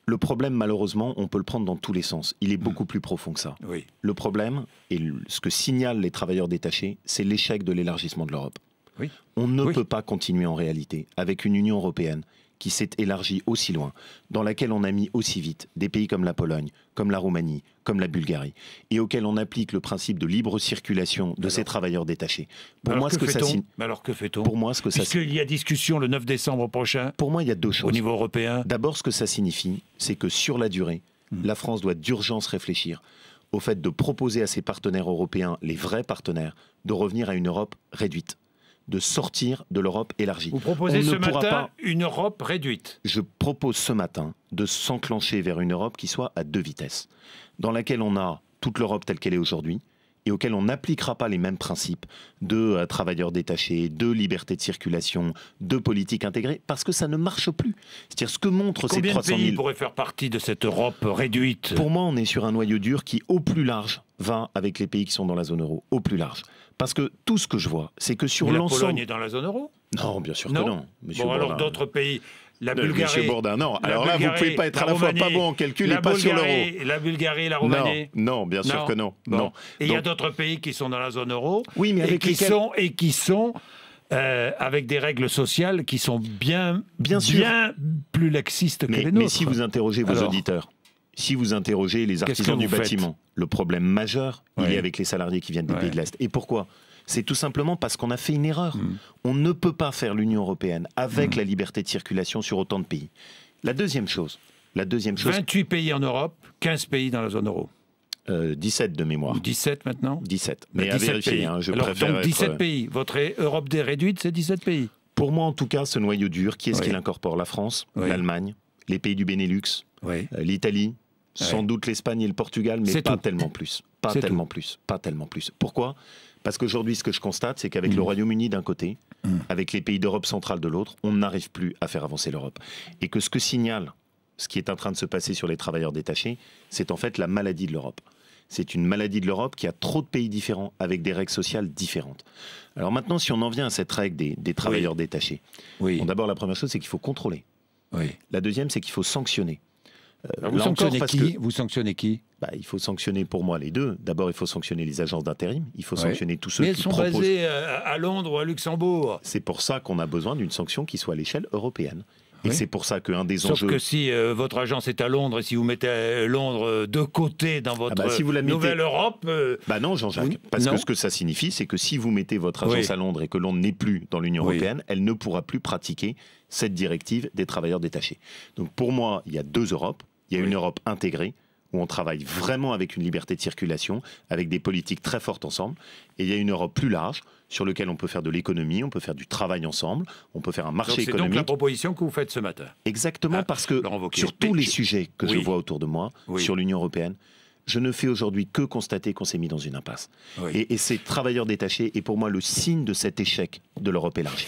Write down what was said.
Le problème, malheureusement, on peut le prendre dans tous les sens. Il est beaucoup plus profond que ça. Oui. Le problème, et ce que signalent les travailleurs détachés, c'est l'échec de l'élargissement de l'Europe. Oui. On ne peut pas continuer en réalité avec une Union européenne qui s'est élargie aussi loin, dans laquelle on a mis aussi vite des pays comme la Pologne, comme la Roumanie, comme la Bulgarie, et auquel on applique le principe de libre circulation de ces travailleurs détachés. Pour moi, alors que fait-on? Pour moi, ce que ça Puisqu'il y a discussion le 9 décembre prochain. Pour moi, il y a deux choses. Au niveau européen. D'abord, ce que ça signifie, c'est que sur la durée, la France doit d'urgence réfléchir au fait de proposer à ses partenaires européens, les vrais partenaires, de revenir à une Europe réduite, de sortir de l'Europe élargie. Vous proposez ce matin une Europe réduite? Je propose ce matin de s'enclencher vers une Europe qui soit à 2 vitesses, dans laquelle on a toute l'Europe telle qu'elle est aujourd'hui, et auquel on n'appliquera pas les mêmes principes de travailleurs détachés, de liberté de circulation, de politique intégrée, parce que ça ne marche plus. C'est-à-dire ce que montrent ces 300 000... Combien de pays pourraient faire partie de cette Europe réduite? Pour moi, on est sur un noyau dur qui, au plus large, va avec les pays qui sont dans la zone euro, au plus large. Parce que tout ce que je vois, c'est que sur l'ensemble... La Pologne est dans la zone euro? Non, bien sûr que non. Monsieur Bourdin. Alors d'autres pays... La Bulgarie, Monsieur Bourdin, non. Alors là, vous ne pouvez pas être à la fois pas bon en calcul et pas sur l'euro. La Bulgarie et la Roumanie. Non, bien sûr que non. Bon. Non. Et il y a d'autres pays qui sont dans la zone euro, oui, mais avec qui sont avec des règles sociales qui sont bien plus laxistes que les nôtres. Mais si vous interrogez vos auditeurs, si vous interrogez les artisans du bâtiment, le problème majeur, il est avec les salariés qui viennent des pays de l'Est. Et pourquoi ? C'est tout simplement parce qu'on a fait une erreur. On ne peut pas faire l'Union européenne avec la liberté de circulation sur autant de pays. La deuxième chose... 28 pays en Europe, 15 pays dans la zone euro. 17 de mémoire. 17 maintenant? 17. Mais à vérifier, je Alors, préfère donc 17 pays. Votre Europe réduite, c'est 17 pays? Pour moi, en tout cas, ce noyau dur, qui est-ce qu'il incorpore? La France, l'Allemagne, les pays du Benelux, l'Italie, sans doute l'Espagne et le Portugal, mais pas tellement plus. Pas tellement plus. Pourquoi? Parce qu'aujourd'hui, ce que je constate, c'est qu'avec le Royaume-Uni d'un côté, avec les pays d'Europe centrale de l'autre, on n'arrive plus à faire avancer l'Europe. Et que ce que signale ce qui est en train de se passer sur les travailleurs détachés, c'est en fait la maladie de l'Europe. C'est une maladie de l'Europe qui a trop de pays différents, avec des règles sociales différentes. Alors maintenant, si on en vient à cette règle des travailleurs détachés, bon, d'abord, la première chose, c'est qu'il faut contrôler. La deuxième, c'est qu'il faut sanctionner. Vous sanctionnez qui? Il faut sanctionner pour moi les deux. D'abord, il faut sanctionner les agences d'intérim. Il faut sanctionner tous ceux qui proposent... Mais elles sont basées à Londres ou à Luxembourg. C'est pour ça qu'on a besoin d'une sanction qui soit à l'échelle européenne. Et c'est pour ça qu'un des enjeux... Sauf que si votre agence est à Londres et si vous mettez Londres de côté dans votre nouvelle Europe... non, Jean-Jacques. Parce que ce que ça signifie, c'est que si vous mettez votre agence à Londres et que Londres n'est plus dans l'Union européenne, elle ne pourra plus pratiquer cette directive des travailleurs détachés. Donc pour moi, il y a deux Europes. Il y a une Europe intégrée, où on travaille vraiment avec une liberté de circulation, avec des politiques très fortes ensemble. Et il y a une Europe plus large, sur laquelle on peut faire de l'économie, on peut faire du travail ensemble, on peut faire un marché économique. C'est donc la proposition que vous faites ce matin? Exactement, parce que sur tous les sujets que je vois autour de moi, sur l'Union européenne, je ne fais aujourd'hui que constater qu'on s'est mis dans une impasse. Et ces travailleurs détachés est pour moi le signe de cet échec de l'Europe élargie.